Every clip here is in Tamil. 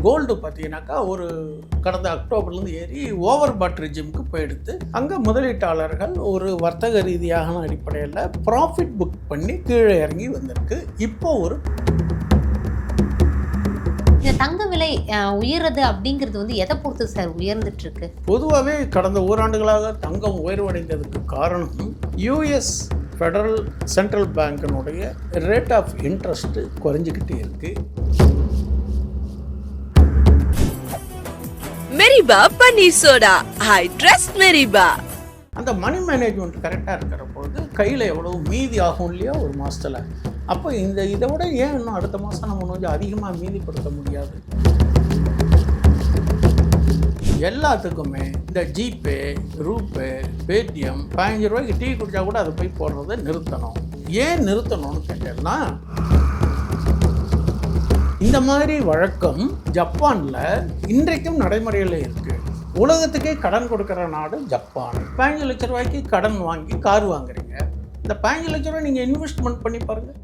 கோல்டு பார்த்தீங்கன்னாக்கா ஒரு கடந்த அக்டோபர்லேருந்து ஏறி ஓவர் பாட் ரெஜிமுக்கு போயிடுத்து. அங்கே முதலீட்டாளர்கள் ஒரு வர்த்தக ரீதியான அடிப்படையில் ப்ராஃபிட் புக் பண்ணி கீழே இறங்கி வந்திருக்கு. இப்போ ஒரு இந்த தங்க விலை உயர்றது அப்படிங்கிறது வந்து எதை பொறுத்து சார் உயர்ந்துட்டு இருக்கு? பொதுவாகவே கடந்த ஓராண்டுகளாக தங்கம் உயர்வடைந்ததுக்கு காரணம் யூஎஸ் ஃபெடரல் சென்ட்ரல் பேங்கினுடைய ரேட் ஆஃப் இன்ட்ரெஸ்ட் குறைஞ்சிக்கிட்டே இருக்கு. Meriba Panneer soda, I trust Meriba. அந்த மணி மேனேஜ்மெண்ட் கரெக்டாக இருக்கிற பொழுது கையில் எவ்வளவு மீதி ஆகும் இல்லையா ஒரு மாதத்தில். அப்போ இதை விட ஏன் இன்னும் அடுத்த மாதம் நம்ம கொஞ்சம் அதிகமாக மீதிப்படுத்த முடியாது? எல்லாத்துக்குமே இந்த ஜிபே, ரூபே, பேடிஎம் 15 ரூபாய்க்கு டீ குடித்தா கூட அதை போய் போடுறதை நிறுத்தணும். ஏன் நிறுத்தணும்னு கேட்டேன்னா, இந்த மாதிரி வழக்கம் ஜப்பானில் இன்றைக்கும் நடைமுறையில் இருக்குது. உலகத்துக்கே கடன் கொடுக்குற நாடு ஜப்பான். 15 லட்ச ரூபாய்க்கு கடன் வாங்கி கார் வாங்குறீங்க. இந்த 15 லட்ச ரூபாய் நீங்கள் இன்வெஸ்ட்மெண்ட் பண்ணி பாருங்கள்.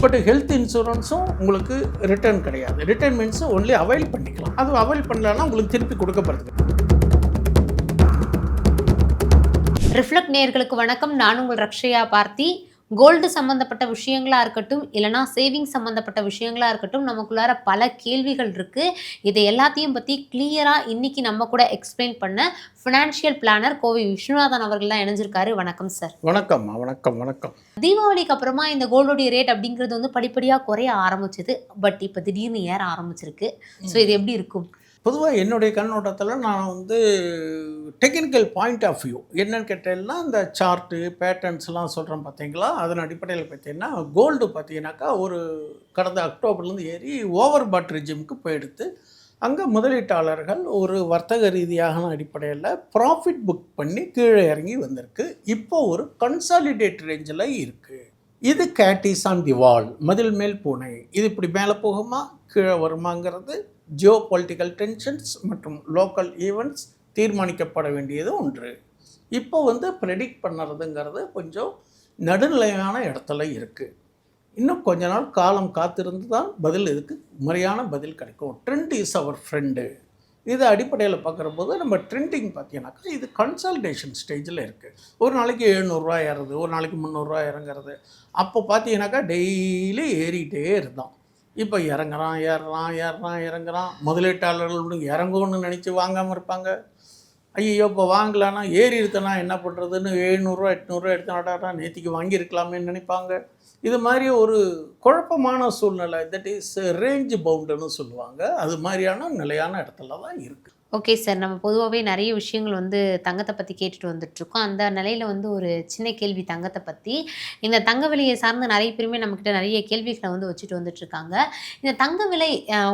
பட் ஹெல்த் இன்சூரன்ஸும் உங்களுக்கு ரிட்டர்ன் கிடையாது. ரிட்டர்ன் மீன்ஸ் ஒன்லி அவைல் பண்ணிக்கலாம். அது அவைல் பண்ணலன்னா உங்களுக்கு திருப்பி கொடுக்கப்படுது. ரிஃப்ளெக்ட் நேயர்களுக்கு வணக்கம். நான் உங்கள் ரக்ஷயா பார்த்தி. கோல்டு சம்மந்தப்பட்ட விஷயங்களாக இருக்கட்டும், இல்லைனா சேவிங் சம்மந்தப்பட்ட விஷயங்களாக இருக்கட்டும், நமக்குள்ளார பல கேள்விகள் இருக்குது. இதை எல்லாத்தையும் பற்றி கிளியராக இன்றைக்கி நம்ம கூட எக்ஸ்பிளைன் பண்ண ஃபினான்ஷியல் பிளானர் கோவை விஸ்வநாதன் அவர்கள் தான் இணைஞ்சிருக்காரு. வணக்கம் சார். வணக்கம். வணக்கம். வணக்கம். தீபாவளிக்கு அப்புறமா இந்த கோல்டோடைய ரேட் அப்படிங்கிறது வந்து படிப்படியாக குறைய ஆரம்பிச்சது. பட் இப்போ திடீர்னு ஏற ஆரம்பிச்சிருக்கு. ஸோ இது எப்படி இருக்கும்? பொதுவாக என்னுடைய கண்ணோட்டத்தில் நான் வந்து டெக்னிக்கல் பாயிண்ட் ஆஃப் வியூ என்னன்னு கேட்டேன்னா, இந்த சார்ட்டு பேட்டர்ன்ஸ்லாம் சொல்கிறேன் பார்த்தீங்களா, அதன் அடிப்படையில் பார்த்தீங்கன்னா கோல்டு பார்த்தீங்கன்னாக்கா ஒரு கடந்த அக்டோபர்லேருந்து ஏறி ஓவர் பாட் ரெஜிமுக்கு போயிடுத்து. அங்கே முதலீட்டாளர்கள் ஒரு வர்த்தக ரீதியான அடிப்படையில் ப்ராஃபிட் புக் பண்ணி கீழே இறங்கி வந்திருக்கு. இப்போ ஒரு கன்சாலிடேட் ரேஞ்சில் இருக்குது. இது கேட்டிஸ் ஆன் தி வால், மதில் மேல் பூனை. இது இப்படி மேலே போகுமா கீழே வருமாங்கிறது ஜியோ பொலிட்டிக்கல் டென்ஷன்ஸ் மற்றும் லோக்கல் ஈவெண்ட்ஸ் தீர்மானிக்கப்பட வேண்டியது ஒன்று. இப்போ வந்து ப்ரெடிக்ட் பண்ணுறதுங்கிறது கொஞ்சம் நடுநிலையான இடத்துல இருக்குது. இன்னும் கொஞ்ச நாள் காலம் காத்திருந்து தான் இதுக்கு முறையான பதில் கிடைக்கும். Trend is our friend. இது அடிப்படையில் பார்க்குற போது நம்ம ட்ரெண்டிங் பார்த்தீங்கன்னாக்கா இது கன்சால்டேஷன் ஸ்டேஜில் இருக்குது. ஒரு நாளைக்கு 700 ரூபா ஏறுறது, ஒரு நாளைக்கு 300 ரூபா இறங்குறது. அப்போ பார்த்தீங்கன்னாக்கா டெய்லி ஏறிக்கிட்டே இருந்தான். இப்போ இறங்குறான், இறங்குறான். முதலீட்டாளர்கள் இறங்கும்னு நினச்சி வாங்காமல் இருப்பாங்க. ஐயோ இப்போ வாங்கலான்னா ஏறி இருக்குன்னா என்ன பண்ணுறதுன்னு 700 ரூபா 800 ரூபா எடுத்தாடா நேற்றுக்கு வாங்கியிருக்கலாமேன்னு நினைப்பாங்க. இது மாதிரி ஒரு குழப்பமான சூழ்நிலை, தட் இஸ் ரேஞ்ச் பவுண்டுன்னு சொல்லுவாங்க. அது மாதிரியான நிலையான இடத்துல தான் இருக்குது. ஓகே சார், நம்ம பொதுவாகவே நிறைய விஷயங்கள் வந்து தங்கத்தை பற்றி கேட்டுட்டு வந்துட்டுருக்கோம். அந்த நிலையில் வந்து ஒரு சின்ன கேள்வி தங்கத்தை பற்றி. இந்த தங்க விலையை சார்ந்து நிறைய பேருமே நம்மக்கிட்ட நிறைய கேள்விகளை வந்து வச்சுட்டு வந்துட்டுருக்காங்க. இந்த தங்க விலை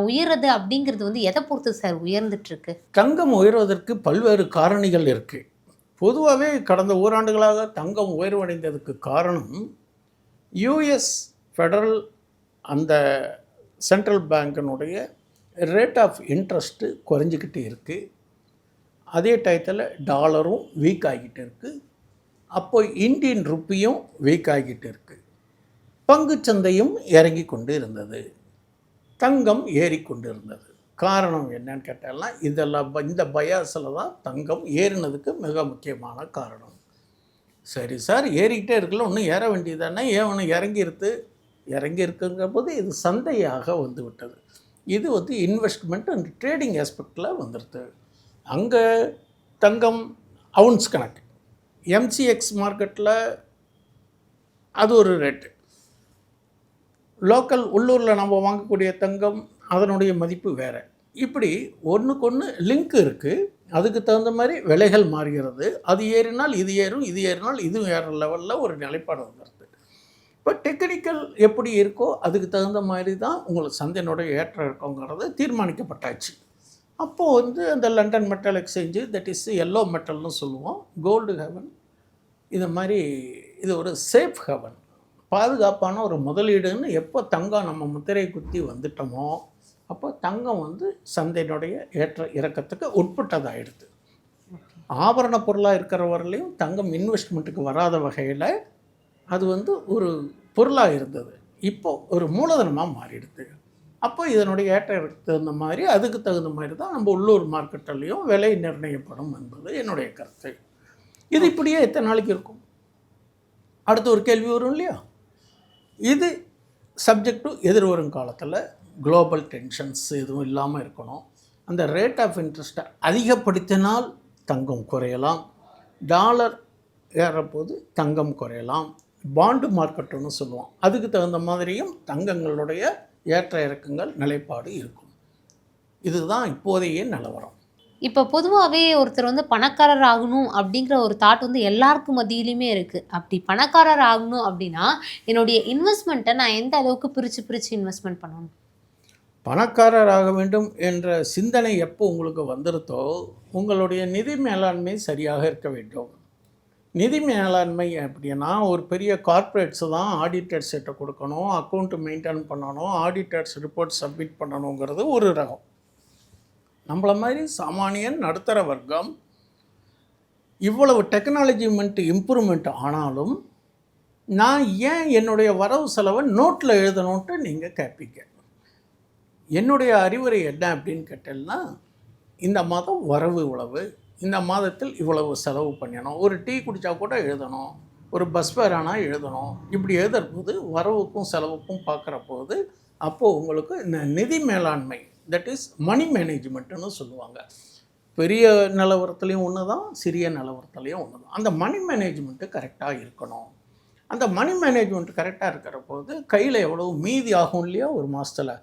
உயர்றது அப்படிங்கிறது வந்து எதை பொறுத்து சார் உயர்ந்துட்டுருக்கு? தங்கம் உயர்வதற்கு பல்வேறு காரணிகள் இருக்குது. பொதுவாகவே கடந்த ஓராண்டுகளாக தங்கம் உயர்வடைந்ததுக்கு காரணம் யூஎஸ் ஃபெடரல் அந்த சென்ட்ரல் பேங்கினுடைய ரேட் ஆஃப் இன்ட்ரெஸ்ட்டு குறைஞ்சிக்கிட்டு இருக்குது. அதே டயத்தில் டாலரும் வீக் ஆகிட்டு இருக்குது. அப்போ இந்தியன் ருப்பியும் வீக் ஆகிட்டு இருக்குது. பங்குச்சந்தையும் இறங்கி கொண்டு இருந்தது, தங்கம் ஏறிக்கொண்டு இருந்தது. காரணம் என்னன்னு கேட்டால்னா இந்த பயாஸில் தான் தங்கம் ஏறினதுக்கு மிக முக்கியமான காரணம். சரி சார், ஏறிக்கிட்டே இருக்குல்ல, ஒன்றும் ஏற வேண்டியது தானே, ஏன் ஒன்று இறங்கி இருக்குங்கிற போது இது சந்தையாக வந்து விட்டது. இது வந்து இன்வெஸ்ட்மெண்ட் அண்ட் ட்ரேடிங் ஆஸ்பெக்டில் வந்துடுது. அங்கே தங்கம் அவுன்ஸ் கணக்கு, எம்சிஎக்ஸ் மார்க்கெட்டில் அது ஒரு ரேட்டு, லோக்கல் உள்ளூரில் நம்ம வாங்கக்கூடிய தங்கம் அதனுடைய மதிப்பு வேறு. இப்படி ஒன்றுக்கு ஒன்று லிங்க் இருக்குது. அதுக்கு தகுந்த மாதிரி விலைகள் மாறுகிறது. அது ஏறினால் இது ஏறும், இது ஏறினால் இது வேறு லெவலில் ஒரு நிலைப்பாடு வந்துடுது. இப்போ டெக்னிக்கல் எப்படி இருக்கோ அதுக்கு தகுந்த மாதிரி தான் உங்களுக்கு சந்தையினுடைய ஏற்றம் இருக்குங்கிறது தீர்மானிக்கப்பட்டாச்சு. அப்போது வந்து அந்த London Metal Exchange, that is yellow மெட்டல்னு சொல்லுவோம், கோல்டு ஹெவன், இது மாதிரி இது ஒரு சேஃப் ஹெவன், பாதுகாப்பான ஒரு முதலீடுன்னு எப்போ தங்கம் நம்ம முத்திரை குத்தி வந்துட்டோமோ அப்போ தங்கம் வந்து சந்தையினுடைய ஏற்ற இறக்கத்துக்கு உட்பட்டதாகிடுது. ஆபரண பொருளாக இருக்கிறவர்களையும் தங்கம் இன்வெஸ்ட்மெண்ட்டுக்கு வராத வகையில் அது வந்து ஒரு பொருளாக இருந்தது. இப்போ ஒரு மூலதனமாக மாறிடுது. அப்போ இதனுடைய ஏற்றத்துக்கு தகுந்த மாதிரி அதுக்கு தகுந்த மாதிரி தான் நம்ம உள்ளூர் மார்க்கெட்லேயும் விலை நிர்ணயப்படும் என்பது என்னுடைய கருத்து. இது இப்படியே எத்தனை நாளைக்கு இருக்கும்? அடுத்து ஒரு கேள்வி வரும் இல்லையா? இது சப்ஜெக்ட் டு எதிர்வரும் காலத்தில் குளோபல் டென்ஷன்ஸ் எதுவும் இல்லாமல் இருக்கணும். அந்த ரேட் ஆஃப் இன்ட்ரெஸ்ட்டை அதிகப்படுத்தினால் தங்கம் குறையலாம், டாலர் ஏறப்போது தங்கம் குறையலாம், பாண்டு மார்க்கெட்டுன்னு சொல்லுவோம். அதுக்கு தகுந்த மாதிரியும் தங்கங்களுடைய ஏற்ற இறக்கங்கள் நிலைப்பாடு இருக்கும். இதுதான் இப்போதைய நிலவரம். இப்போ பொதுவாகவே ஒருத்தர் வந்து பணக்காரர் ஆகணும் அப்படிங்கிற ஒரு தாட் வந்து எல்லாருக்கும் மத்தியிலுமே இருக்குது. அப்படி பணக்காரர் ஆகணும் அப்படின்னா என்னுடைய இன்வெஸ்ட்மெண்ட்டை நான் எந்த அளவுக்கு பிரித்து இன்வெஸ்ட்மெண்ட் பண்ணணும்? பணக்காரர் ஆக வேண்டும் என்ற சிந்தனை எப்போ உங்களுக்கு வந்துருத்தோ உங்களுடைய நிதி மேலாண்மை சரியாக இருக்க வேண்டும். நிதி மேலாண்மை அப்படின்னா ஒரு பெரிய கார்ப்பரேட்ஸு தான் ஆடிட்டர்ஸ்கிட்ட கொடுக்கணும், அக்கௌண்ட்டு மெயின்டைன் பண்ணணும், ஆடிட்டர்ஸ் ரிப்போர்ட் சப்மிட் பண்ணணுங்கிறது ஒரு ரகம். நம்மள மாதிரி சாமானியன் நடுத்தர வர்க்கம் இவ்வளவு டெக்னாலஜிமெண்ட் இம்ப்ரூவ்மெண்ட் ஆனாலும் நான் ஏன் என்னுடைய வரவு செலவை நோட்டில் எழுதணுன்ட்டு நீங்கள் கேட்பீங்க. என்னுடைய அறிவுரை என்ன அப்படின்னு கேட்டேன்னா, இந்த மாதம் வரவு இவ்வளவு, இந்த மாதத்தில் இவ்வளவு செலவு பண்ணணும், ஒரு டீ குடித்தா கூட எழுதணும், ஒரு பஸ் ஃபேர் ஆனால் எழுதணும். இப்படி எழுதுற போது வரவுக்கும் செலவுக்கும் பார்க்குற போது அப்போது உங்களுக்கு இந்த நிதி மேலாண்மை, தட் இஸ் மணி மேனேஜ்மெண்ட்டுன்னு சொல்லுவாங்க. பெரிய நிலவரத்துலேயும் ஒன்று தான், சிறிய நிலவரத்துலேயும் ஒன்று தான். அந்த மணி மேனேஜ்மெண்ட்டு கரெக்டாக இருக்கணும். அந்த மணி மேனேஜ்மெண்ட் கரெக்டாக இருக்கிற போது கையில் எவ்வளோ மீதி ஆகும் இல்லையா ஒரு மாதத்தில்.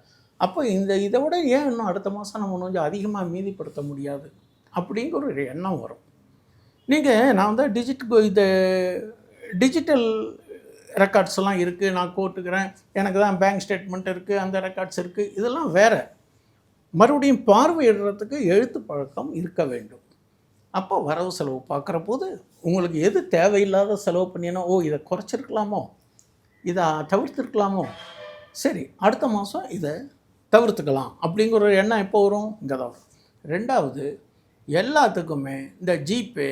அப்போ இதை விட ஏன் இன்னும் அடுத்த மாதம் நம்ம கொஞ்சம் அதிகமாக மீதிப்படுத்த முடியாது அப்படிங்கிற ஒரு எண்ணம் வரும். நான் வந்து டிஜிட்டல் ரெக்கார்ட்ஸ்லாம் இருக்குது, நான் போட்டுக்கிறேன், எனக்கு தான் பேங்க் ஸ்டேட்மெண்ட் இருக்குது, அந்த ரெக்கார்ட்ஸ் இருக்குது, இதெல்லாம் வேறு. மறுபடியும் பார்வையிடுறதுக்கு எழுத்து பழக்கம் இருக்க வேண்டும். அப்போ வரவு செலவு பார்க்குற போது உங்களுக்கு எது தேவையில்லாத செலவு பண்ணினா, இதை குறைச்சிருக்கலாமோ, இதை தவிர்த்துருக்கலாமோ, சரி அடுத்த மாதம் இதை தவிர்த்துக்கலாம் அப்படிங்கிற ஒரு எண்ணம் எப்போ வரும்? இங்கே தான் வரும். ரெண்டாவது, எல்லாத்துக்குமே இந்த ஜிபே,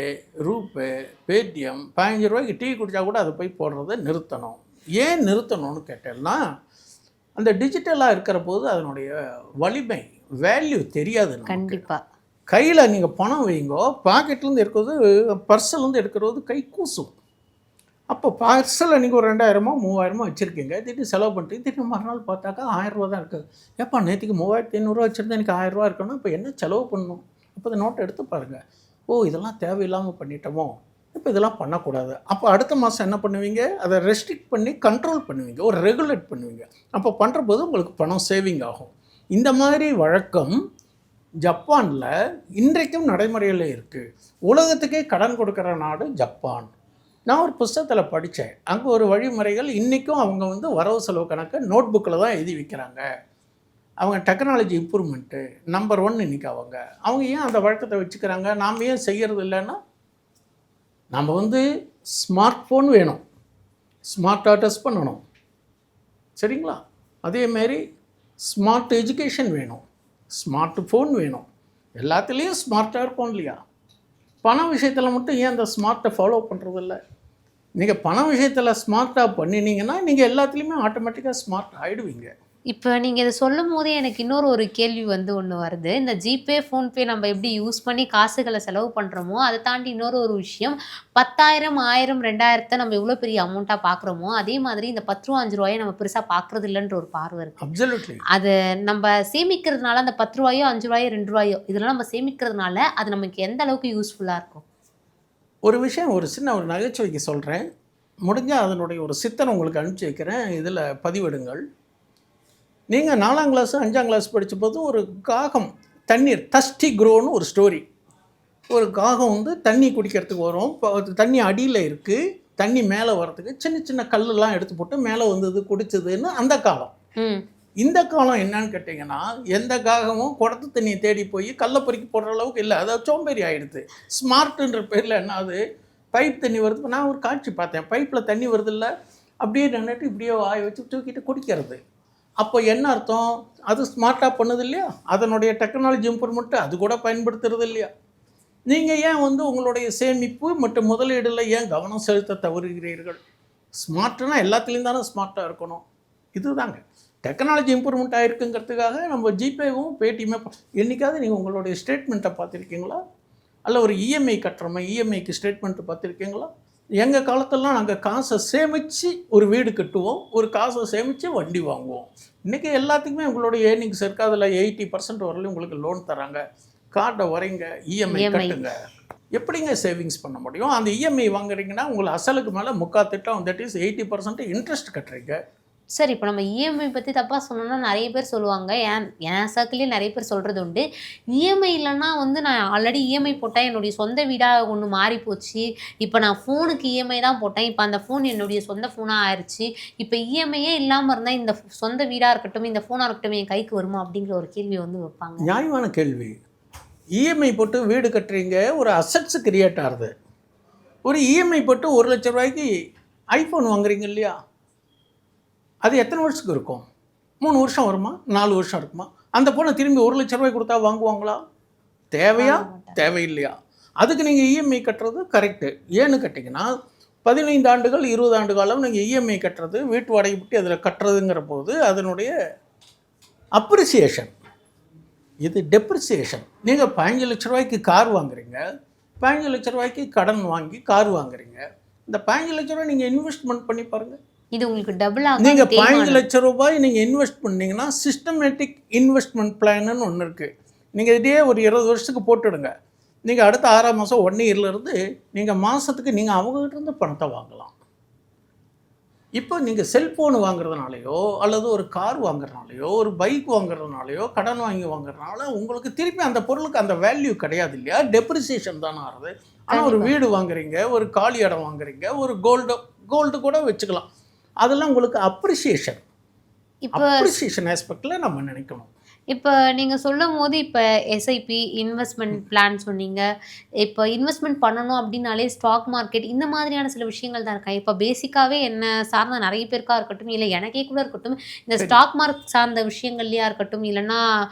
ரூபே, பேடிஎம் 15 ரூபாய்க்கு டீ குடித்தா கூட அதை போய் போடுறதை நிறுத்தணும். ஏன் நிறுத்தணும்னு கேட்டேன்னா, அந்த டிஜிட்டலாக இருக்கிற போது அதனுடைய வலிமை, வேல்யூ தெரியாது. கண்டிப்பாக கையில் நீங்கள் பணம் வைங்கோ, பாக்கெட்லேருந்து இருக்கிறது, பர்ஸ்லேருந்து எடுக்கிறது கை கூசும். அப்போ பார்சலில் நீங்கள் ஒரு 2000 3000 வச்சுருக்கீங்க, திடீர்னு செலவு பண்ணிட்டு திடீர்னு மறுநாள் பார்த்தாக்கா 1000 ரூபா தான் இருக்குது. ஏப்பா நேற்றுக்கு 3500 வச்சுருந்தா எனக்கு 1000 ரூபா இருக்கணும், இப்போ என்ன செலவு பண்ணணும்? அப்போ இந்த நோட்டை எடுத்து பாருங்கள், இதெல்லாம் தேவையில்லாமல் பண்ணிட்டோமோ, இப்போ இதெல்லாம் பண்ணக்கூடாது. அப்போ அடுத்த மாதம் என்ன பண்ணுவீங்க? அதை ரெஸ்ட்ரிக்ட் பண்ணி கண்ட்ரோல் பண்ணுவீங்க, ஒரு ரெகுலேட் பண்ணுவீங்க. அப்போ பண்ணுற போது உங்களுக்கு பணம் சேவிங் ஆகும். இந்த மாதிரி வழக்கம் ஜப்பானில் இன்றைக்கும் நடைமுறையில் இருக்குது. உலகத்துக்கே கடன் கொடுக்குற நாடு ஜப்பான். நான் ஒரு புத்தகத்தில் படித்தேன், அங்கே ஒரு வழிமுறைகள் இன்றைக்கும் அவங்க வந்து வரவு செலவு கணக்கை நோட் புக்கில் தான் எழுதி வைக்கிறாங்க. அவங்க டெக்னாலஜி இம்ப்ரூவ்மெண்ட்டு நம்பர் 1 இன்றைக்கி. அவங்க ஏன் அந்த வழக்கத்தை வச்சுக்கிறாங்க, நாம் ஏன் செய்கிறது இல்லைன்னா, நம்ம வந்து ஸ்மார்ட் ஃபோன் வேணும், ஸ்மார்ட்டாக டெஸ்ட் பண்ணணும், சரிங்களா? அதேமாரி ஸ்மார்ட் எஜுகேஷன் வேணும், ஸ்மார்ட் ஃபோன் வேணும், எல்லாத்துலேயும் ஸ்மார்ட்டாக இருப்போம் இல்லையா? பண விஷயத்தில் மட்டும் ஏன் அந்த ஸ்மார்ட்டை ஃபாலோ பண்ணுறதில்ல? நீங்கள் பண விஷயத்தில் ஸ்மார்ட்டாக பண்ணினீங்கன்னா நீங்கள் எல்லாத்துலேயுமே ஆட்டோமேட்டிக்காக ஸ்மார்ட் ஆகிடுவீங்க. இப்போ நீங்கள் இதை சொல்லும் போதே எனக்கு இன்னொரு ஒரு கேள்வி வந்து ஒன்று வருது. இந்த ஜிபே, ஃபோன்பே நம்ம எப்படி யூஸ் பண்ணி காசுகளை செலவு பண்ணுறோமோ, அதை தாண்டி இன்னொரு ஒரு விஷயம், 10,000 1000 2000 நம்ம எவ்வளோ பெரிய அமௌண்ட்டாக பார்க்குறோமோ, அதே மாதிரி இந்த 10 ரூபா 5 ரூபாயை நம்ம பெருசாக பார்க்குறது இல்லைன்ற ஒரு பார்வை இருக்குது. அப்சல்யூட்லி. அது நம்ம சேமிக்கிறதுனால, அந்த 10 ரூபாயோ 5 ரூபாயோ 2 ரூபாயோ இதெல்லாம் நம்ம சேமிக்கிறதுனால அது நமக்கு எந்த அளவுக்கு யூஸ்ஃபுல்லாக இருக்கும்? ஒரு விஷயம், ஒரு சின்ன ஒரு நகைச்சுவைக்கு சொல்கிறேன், முடிஞ்சால் அதனுடைய ஒரு சித்தனை உங்களுக்கு அனுப்பிச்சி வைக்கிறேன், இதில் பதிவிடுங்கள். நீங்கள் 4ஆம் கிளாஸ் 5ஆம் கிளாஸ் படித்த போது ஒரு காகம், தண்ணீர் தஸ்டி க்ரோன்னு ஒரு ஸ்டோரி. ஒரு காகம் வந்து தண்ணி குடிக்கிறதுக்கு வரும், தண்ணி அடியில் இருக்குது, தண்ணி மேலே வர்றதுக்கு சின்ன சின்ன கல்லெல்லாம் எடுத்து போட்டு மேலே வந்தது குடிச்சதுன்னு அந்த காலம். இந்த காலம் என்னன்னு கேட்டிங்கன்னா, எந்த காகமும் குடத்து தண்ணியை தேடி போய் கல்லை பொறுக்கி போடுற அளவுக்கு இல்லை, அதாவது சோம்பேறி ஆகிடுது. ஸ்மார்ட்டுன்ற பேரில் என்ன ஆகுது, பைப் தண்ணி வருது. நான் ஒரு காட்சி பார்த்தேன், பைப்பில் தண்ணி வருது இல்லை, அப்படியே நின்றுட்டு இப்படியே வாய் வச்சு தூக்கிட்டு குடிக்கிறது. அப்போ என்ன அர்த்தம், அது ஸ்மார்ட்டாக பண்ணுது இல்லையா? அதனுடைய டெக்னாலஜி இம்ப்ரூவ்மெண்ட்டு அது கூட பயன்படுத்துறது இல்லையா? நீங்கள் ஏன் வந்து உங்களுடைய சேமிப்பு மற்றும் முதலீடில் ஏன் கவனம் செலுத்த தவறுகிறீர்கள்? ஸ்மார்ட்டுனா எல்லாத்துலேயும் தானே ஸ்மார்ட்டாக இருக்கணும். இதுதாங்க டெக்னாலஜி இம்ப்ரூவ்மெண்ட் ஆகிருக்குங்கிறதுக்காக நம்ம ஜிபேவும் பேடிஎம்மே என்றைக்காவது நீங்கள் உங்களுடைய ஸ்டேட்மெண்ட்டை பார்த்துருக்கீங்களா? அல்ல ஒரு இஎம்ஐ கட்டுறோமா, இஎம்ஐக்கு ஸ்டேட்மெண்ட்டு பார்த்துருக்கீங்களா? எங்கள் காலத்திலலாம் நாங்கள் காசை சேமித்து ஒரு வீடு கட்டுவோம், ஒரு காசை சேமித்து வண்டி வாங்குவோம். இன்றைக்கி எல்லாத்துக்குமே உங்களுடைய ஏர்னிங்ஸ் இருக்குது, அதில் 80% வரலையும் உங்களுக்கு லோன் தராங்க. கார்டை வரைங்க, இஎம்ஐ கட்டுங்க. எப்படிங்க சேவிங்ஸ் பண்ண முடியும்? அந்த இஎம்ஐ வாங்குறீங்கன்னா உங்களுக்கு அசலுக்கு மேலே முக்கால் திட்டம், தட் இஸ் 80% இன்ட்ரெஸ்ட் கட்டுறீங்க. சரி, இப்போ நம்ம இஎம்ஐ பற்றி தப்பாக சொன்னோன்னா நிறைய பேர் சொல்லுவாங்க. என் சர்க்கிள்லேயே நிறைய பேர் சொல்கிறது உண்டு. இஎம்ஐ இல்லைன்னா வந்து நான் ஆல்ரெடி இஎம்ஐ போட்டேன், என்னுடைய சொந்த வீடாக ஒன்று மாறி போச்சு. இப்போ நான் ஃபோனுக்கு இஎம்ஐ தான் போட்டேன், இப்போ அந்த ஃபோன் என்னுடைய சொந்த ஃபோனாக ஆயிடுச்சு. இப்போ இஎம்ஐயே இல்லாமல் இருந்தால் இந்த சொந்த வீடாக இருக்கட்டும், இந்த ஃபோனாக இருக்கட்டும் என் கைக்கு வருமா அப்படிங்கிற ஒரு கேள்வி வந்து வைப்பாங்க. நியாயமான கேள்வி. இஎம்ஐ போட்டு வீடு கட்டுறீங்க, ஒரு அசட்ஸ் கிரியேட் ஆகுது. ஒரு இஎம்ஐ போட்டு 1 லட்ச ரூபாய்க்கு ஐஃபோன் வாங்குறீங்க இல்லையா? அது எத்தனை வருஷத்துக்கு இருக்கும்? 3 வருஷம் வருமா? 4 வருஷம் இருக்குமா? அந்த ஃபோனை திரும்பி 1 லட்ச ரூபாய் கொடுத்தா வாங்குவாங்களா? தேவையா தேவையில்லையா? அதுக்கு நீங்கள் இஎம்ஐ கட்டுறது கரெக்டு. ஏன்னு கேட்டிங்கன்னா 15 ஆண்டுகள் 20 ஆண்டு காலம் நீங்கள் இஎம்ஐ கட்டுறது, வீட்டு வாடகை விட்டு அதில் கட்டுறதுங்கிற போது அதனுடைய அப்ரிசியேஷன், இது டெப்ரிசியேஷன். நீங்கள் 15 லட்ச ரூபாய்க்கு கார் வாங்குறீங்க, 15 லட்ச ரூபாய்க்கு கடன் வாங்கி கார் வாங்குறீங்க. இந்த 15 லட்ச ரூபாய் நீங்கள் இன்வெஸ்ட்மெண்ட் பண்ணி பாருங்கள். இது உங்களுக்கு டபுள் ஆகும். நீங்கள் 15 லட்ச ரூபாய் நீங்கள் இன்வெஸ்ட் பண்ணிங்கன்னா சிஸ்டமேட்டிக் இன்வெஸ்ட்மெண்ட் பிளான்னு ஒன்று இருக்குது. நீங்கள் இதே ஒரு 20 வருஷத்துக்கு போட்டுடுங்க. நீங்கள் அடுத்த 6ஆம் மாதம் 1 இயர்லேருந்து நீங்கள் மாதத்துக்கு நீங்கள் அவங்ககிட்ட இருந்து பணத்தை வாங்கலாம். இப்போ நீங்கள் செல்ஃபோன் வாங்குறதுனாலையோ அல்லது ஒரு கார் வாங்குறதுனாலையோ ஒரு பைக் வாங்குறதுனாலையோ கடன் வாங்குறதுனால உங்களுக்கு திருப்பி அந்த பொருளுக்கு அந்த வேல்யூ கிடையாது இல்லையா? டெப்ரிசியேஷன் தானே ஆகுது. ஆனால் ஒரு வீடு வாங்குறீங்க, ஒரு காலி இடம் வாங்குறீங்க, ஒரு கோல்டு கூட வச்சுக்கலாம். அதெல்லாம் உங்களுக்கு அப்ரிசியேஷன் ஆஸ்பெக்டில் நம்ம நினைக்கணும். இப்போ நீங்கள் சொல்லும் போது இப்போ எஸ்ஐபி இன்வெஸ்ட்மெண்ட் பிளான் சொன்னீங்க. இப்போ இன்வெஸ்ட்மெண்ட் பண்ணணும் அப்படின்னாலே ஸ்டாக் மார்க்கெட் இந்த மாதிரியான சில விஷயங்கள் தான் இருக்கா? இப்போ பேசிக்காகவே என்ன சார்ந்த நிறைய பேருக்காக இருக்கட்டும், இல்லை எனக்கே கூட இருக்கட்டும், இந்த ஸ்டாக் மார்க்கெட் சார்ந்த விஷயங்கள்லையா இருக்கட்டும், இல்லைன்னா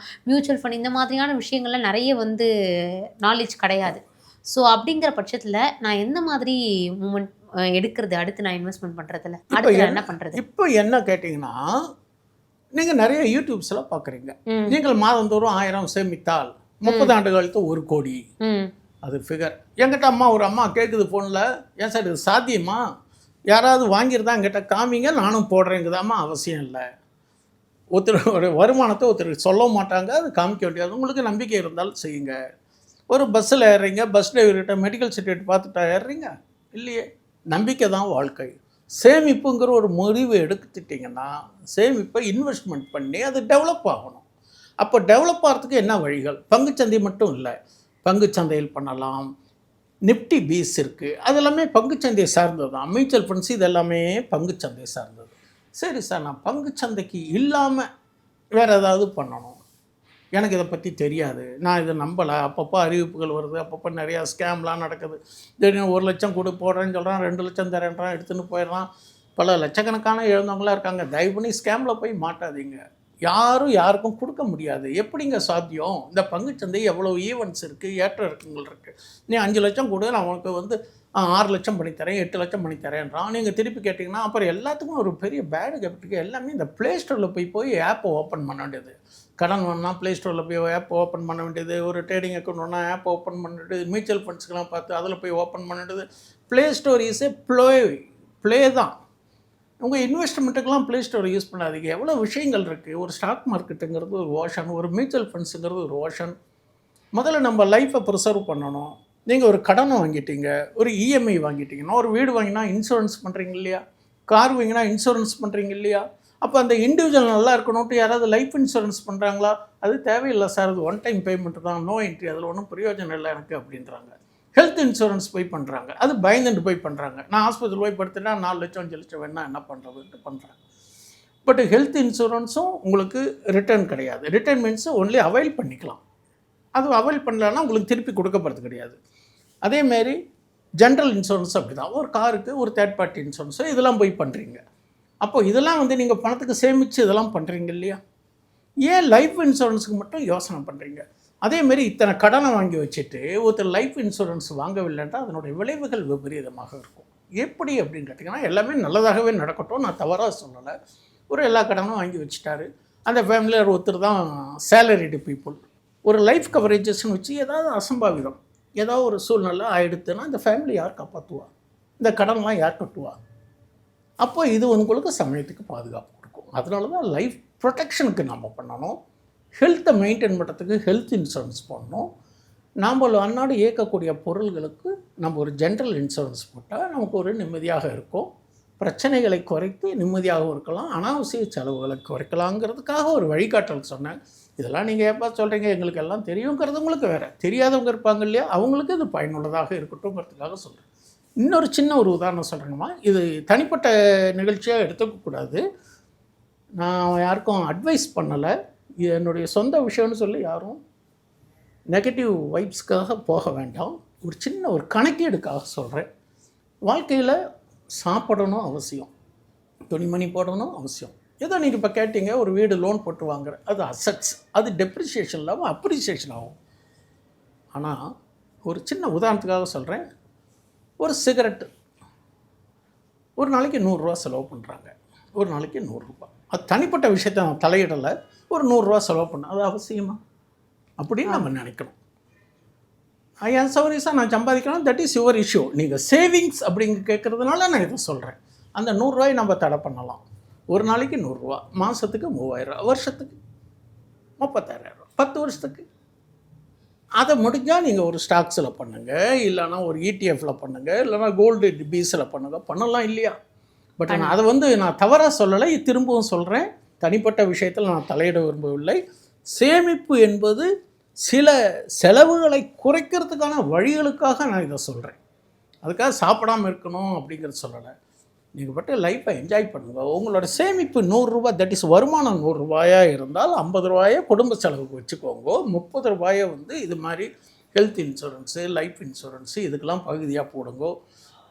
மியூச்சுவல் ஃபண்ட் இந்த மாதிரியான விஷயங்கள்ல நிறைய வந்து நாலேஜ் கிடையாது. ஸோ அப்படிங்கிற பட்சத்தில் நான் எந்த மாதிரி மூமெண்ட் எடுக்கிறது அடுத்து நான் இன்வெஸ்ட்மெண்ட் பண்ணுறதுல அடுத்து என்ன பண்ணுறது? இப்போ என்ன கேட்டிங்கன்னா, நீங்கள் நிறைய யூடியூப்ஸ்லாம் பார்க்குறீங்க. நீங்கள் மாதந்தோறும் 1000 சேமித்தால் 30 ஆண்டு காலத்து 1 கோடி, அது ஃபிகர். என்கிட்ட ஒரு அம்மா கேட்குது ஃபோனில், ஏன் சார் இது சாத்தியமா? யாராவது வாங்கியிருந்தா என்கிட்ட காமிங்க, நானும் போடுறேங்குதாம்மா. அவசியம் இல்லை. ஒருத்தரோட வருமானத்தை ஒருத்தருக்கு சொல்ல மாட்டாங்க, அது காமிக்க வேண்டியது. உங்களுக்கு நம்பிக்கை இருந்தாலும் செய்யுங்க. ஒரு பஸ்ஸில் ஏறுறீங்க, பஸ் டிரைவர்கிட்ட மெடிக்கல் சர்டிஃபிகேட் பார்த்துட்டா ஏறுறீங்க இல்லையே? நம்பிக்கை தான் வாழ்க்கை. சேமிப்புங்கிற ஒரு முடிவு எடுத்துட்டிங்கன்னா சேமிப்பை இன்வெஸ்ட்மெண்ட் பண்ணி அது டெவலப் ஆகணும். அப்போ டெவலப் ஆகிறதுக்கு என்ன வழிகள்? பங்குச்சந்தை மட்டும் இல்லை, பங்குச்சந்தையில் பண்ணலாம். நிஃப்டி பீஸ் இருக்குது, அது எல்லாமே பங்குச்சந்தையை சார்ந்தது தான். மியூச்சுவல் ஃபண்ட்ஸ் இது எல்லாமே பங்குச்சந்தை சார்ந்தது. சரி சார், நான் பங்குச்சந்தைக்கு இல்லாமல் வேறு ஏதாவது பண்ணணும், எனக்கு இதை பற்றி தெரியாது, நான் இதை நம்பலை, அப்பப்போ அறிவிப்புகள் வருது, அப்பப்போ நிறையா ஸ்கேம்லாம் நடக்குது, திடீர்னு 1 லட்சம் கொடு போடுறேன்னு சொல்கிறான், 2 லட்சம் தரேன்றான், எடுத்துன்னு போயிடுறான். பல லட்சக்கணக்கான எழுந்தவங்களாம் இருக்காங்க. தயவு பண்ணி ஸ்கேமில் போய் மாட்டாதீங்க. யாருக்கும் கொடுக்க முடியாது. எப்படிங்க சாத்தியம்? இந்த பங்குச்சந்தை எவ்வளோ ஈவெண்ட்ஸ் இருக்குது, ஏற்ற இறக்கங்கள் இருக்குது. நீ 5 லட்சம் கொடு, நான் உனக்கு வந்து 6 லட்சம் பண்ணித்தரேன், 8 லட்சம் பண்ணித்தரேன்றான். நீங்கள் திருப்பி கேட்டிங்கன்னா அப்புறம் எல்லாத்துக்கும் ஒரு பெரிய பேடு கேப்பிட்டுக்கு எல்லாமே இந்த ப்ளே ஸ்டோரில் போய் ஆப்பை ஓப்பன் பண்ண வேண்டியது. கடன் வேணும்னா ப்ளே ஸ்டோரில் போய் ஆப் ஓப்பன் பண்ண வேண்டியது, ஒரு ட்ரேடிங் அக்கௌண்ட் வேணா ஆப் ஓப்பன் பண்ணிட்டு, மியூச்சுவல் ஃபண்ட்ஸ்க்கெலாம் பார்த்து அதில் போய் ஓப்பன் பண்ணிடுது. ப்ளே ஸ்டோர் இஸ் ப்ளே தான். உங்கள் இன்வெஸ்ட்மெண்ட்டுக்கெலாம் ப்ளே ஸ்டோரை யூஸ் பண்ணாதீங்க. எவ்வளோ விஷயங்கள் இருக்குது. ஒரு ஸ்டாக் மார்க்கெட்டுங்கிறது ஒரு ஓஷன், ஒரு மியூச்சுவல் ஃபண்ட்ஸுங்கிறது ஒரு ஓஷன். முதல்ல நம்ம லைஃப்பை ப்ரிசர்வ் பண்ணணும். நீங்கள் ஒரு கடனை வாங்கிட்டீங்க, ஒரு இஎம்ஐ வாங்கிட்டீங்கன்னா, ஒரு வீடு வாங்கினா இன்சூரன்ஸ் பண்ணுறீங்க இல்லையா? கார் வாங்கினா இன்சூரன்ஸ் பண்ணுறீங்க இல்லையா? அப்போ அந்த இண்டிவிஜுவல் நல்லா இருக்கணும்ட்டு யாராவது லைஃப் இன்சூரன்ஸ் பண்ணுறாங்களா? அது தேவையில்லை சார், அது 1 டைம் பேமெண்ட்டு தான், நோ என்ட்ரி, அதில் ஒன்றும் பிரயோஜனம் இல்லை எனக்கு அப்படின்றாங்க. ஹெல்த் இன்சூரன்ஸ் போய் பண்ணுறாங்க, அது பயந்துட்டு போய் பண்ணுறாங்க. நான் ஹாஸ்பிட்டல் போய் படுத்துனா 4 லட்சம் 5 லட்சம் வேணா என்ன பண்ணுறதுன்ட்டு பண்ணுறாங்க. பட் ஹெல்த் இன்சூரன்ஸும் உங்களுக்கு ரிட்டர்ன் கிடையாது. ரிட்டர்ன் மீன்ஸ் ஒன்லி அவைல் பண்ணிக்கலாம். அது அவைல் பண்ணலன்னா உங்களுக்கு திருப்பி கொடுக்கப்படுறது கிடையாது. அதேமாரி ஜென்ரல் இன்சூரன்ஸ் அப்படி தான். ஒரு காருக்கு ஒரு தேர்ட் பார்ட்டி இன்சூரன்ஸு இதெல்லாம் போய் பண்ணுறீங்க. அப்போது இதெல்லாம் வந்து நீங்கள் பணத்துக்கு சேமித்து இதெல்லாம் பண்ணுறீங்க இல்லையா? ஏன் லைஃப் இன்சூரன்ஸுக்கு மட்டும் யோசனை பண்ணுறீங்க? அதேமாரி இத்தனை கடனை வாங்கி வச்சுட்டு ஒருத்தர் லைஃப் இன்சூரன்ஸ் வாங்கவில்லைன்றால் அதனுடைய விளைவுகள் விபரீதமாக இருக்கும். எப்படி அப்படின்னு கேட்டிங்கன்னா, எல்லாமே நல்லதாகவே நடக்கட்டும், நான் தவறாக சொல்லலை. ஒரு எல்லா கடனும் வாங்கி வச்சுட்டாரு. அந்த ஃபேமிலியில் ஒருத்தர் தான் சேலரிடு பீப்புள். ஒரு லைஃப் கவரேஜஸ்ன்னு வச்சு ஏதாவது அசம்பாவிதம் ஏதாவது ஒரு சூழ்நிலை ஆகிடுத்துன்னா இந்த ஃபேமிலி யார் காப்பாற்றுவா? இந்த கடன்லாம் யார் கட்டுவா? அப்போ இது உங்களுக்கு சமயத்துக்கு பாதுகாப்பு கொடுக்கும். அதனால தான் லைஃப் ப்ரொடெக்ஷனுக்கு நம்ம பண்ணணும். ஹெல்த்தை மெயின்டைன் பண்ணுறதுக்கு ஹெல்த் இன்சூரன்ஸ் பண்ணணும். நாம் அன்னாடு இயக்கக்கூடிய பொருள்களுக்கு நம்ம ஒரு ஜென்ரல் இன்சூரன்ஸ் போட்டால் நமக்கு ஒரு நிம்மதியாக இருக்கும். பிரச்சனைகளை குறைத்து நிம்மதியாகவும் இருக்கலாம், அனாவசிய செலவுகளை குறைக்கலாங்கிறதுக்காக ஒரு வழிகாட்டல் சொன்னேன். இதெல்லாம் நீங்கள் எப்போ சொல்கிறீங்க, எங்களுக்கு எல்லாம் தெரியுங்கிறது உங்களுக்கு வேறு, தெரியாதவங்க இருப்பாங்க இல்லையா, அவங்களுக்கு இது பயனுள்ளதாக இருக்கட்டும்ங்கிறதுக்காக சொல்கிறேன். இன்னொரு சின்ன ஒரு உதாரணம் சொல்கிறேங்கம்மா. இது தனிப்பட்ட நிகழ்ச்சியாக எடுத்துக்கக்கூடாது. நான் யாருக்கும் அட்வைஸ் பண்ணலை, என்னுடைய சொந்த விஷயம்னு சொல்லி யாரும் நெகட்டிவ் வைப்ஸ்க்காக போக வேண்டாம். ஒரு சின்ன ஒரு கணக்கீடுக்காக சொல்கிறேன். வாழ்க்கையில் சாப்பிடணும் அவசியம், துணிமணி போடணும் அவசியம். ஏதோ நீங்கள் இப்போ கேட்டீங்க, ஒரு வீடு லோன் போட்டு வாங்குற, அது அசட்ஸ், அது டெப்ரிசியேஷன் இல்லாமல் அப்ரிசியேஷன் ஆகும். ஆனால் ஒரு சின்ன உதாரணத்துக்காக சொல்கிறேன். ஒரு சிகரெட்டு ஒரு நாளைக்கு 100 ரூபா செலவு பண்ணுறாங்க, ஒரு நாளைக்கு 100 ரூபா. அது தனிப்பட்ட விஷயத்தை நான் தலையிடலை. ஒரு 100 ரூபா செலவு பண்ண அது அவசியமா அப்படின்னு நம்ம நினைக்கணும். என் சௌரியஸாக நான் சம்பாதிக்கணும், தட் இஸ் யுவர் இஷ்யூ. நீங்கள் சேவிங்ஸ் அப்படிங்க கேட்குறதுனால நான் இதை சொல்கிறேன். அந்த 100 ரூபாயை நம்ம தடை பண்ணலாம். ஒரு நாளைக்கு 100 ரூபா, மாதத்துக்கு 3000 ரூபா, வருஷத்துக்கு 35000 ரூபா, 10 வருஷத்துக்கு. அதை முடிஞ்சால் நீங்கள் ஒரு ஸ்டாக்ஸில் பண்ணுங்கள், இல்லைனா ஒரு இடிஎஃப்பில் பண்ணுங்கள், இல்லைனா கோல்டு பீஸில் பண்ணுங்கள், பண்ணலாம் இல்லையா? பட் நான் அதை நான் தவறாக சொல்லலை, திரும்பவும் சொல்கிறேன். தனிப்பட்ட விஷயத்தில் நான் தலையிட விரும்பவில்லை. சேமிப்பு என்பது சில செலவுகளை குறைக்கிறதுக்கான வழிகளுக்காக நான் இதை சொல்கிறேன். அதுக்காக சாப்பிடாமல் இருக்கணும் அப்படிங்கிறது சொல்லலை. நீங்கள் பட்டு லைஃப்பை என்ஜாய் பண்ணுங்கள். உங்களோட சேமிப்பு 100 ரூபா, தட் இஸ் வருமானம் 100 ரூபாயாக இருந்தால் 50 ரூபாயை குடும்ப செலவுக்கு வச்சுக்கோங்க. 30 ரூபாயை இது மாதிரி ஹெல்த் இன்சூரன்ஸு, லைஃப் இன்சூரன்ஸு இதுக்கெல்லாம் பகுதியாக போடுங்க.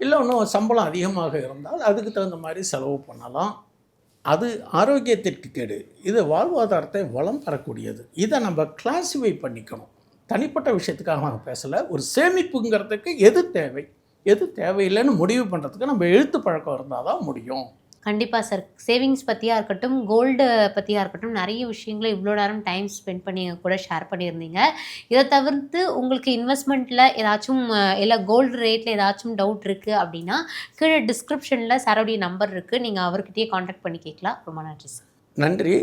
இல்லை இன்னும் சம்பளம் அதிகமாக இருந்தால் அதுக்கு தகுந்த மாதிரி செலவு பண்ணலாம். அது ஆரோக்கியத்திற்கு கேடு, இது வாழ்வாதாரத்தை வளம் தரக்கூடியது. இதை நம்ம கிளாஸிஃபை பண்ணிக்கணும். தனிப்பட்ட விஷயத்துக்காக நான் பேசலை. ஒரு சேமிப்புங்கிறதுக்கு எது தேவை எது தேவையில்லைன்னு முடிவு பண்ணுறதுக்கு நம்ம எழுத்து பழக்கம் இருந்தால் தான் முடியும். கண்டிப்பாக சார். சேவிங்ஸ் பற்றியாக இருக்கட்டும், கோல்டு பற்றியாக இருக்கட்டும், நிறைய விஷயங்களை இவ்வளோ நேரம் டைம் ஸ்பெண்ட் பண்ணி கூட ஷேர் பண்ணியிருந்தீங்க. இதை தவிர்த்து உங்களுக்கு இன்வெஸ்ட்மெண்ட்டில் ஏதாச்சும் இல்லை கோல்டு ரேட்டில் ஏதாச்சும் டவுட் இருக்குது அப்படின்னா கீழே டிஸ்கிரிப்ஷனில் சாரோடைய நம்பர் இருக்குது, நீங்கள் அவர்கிட்டயே காண்டாக்ட் பண்ணி கேட்கலாம். ரொம்ப நன்றி சார். நன்றி.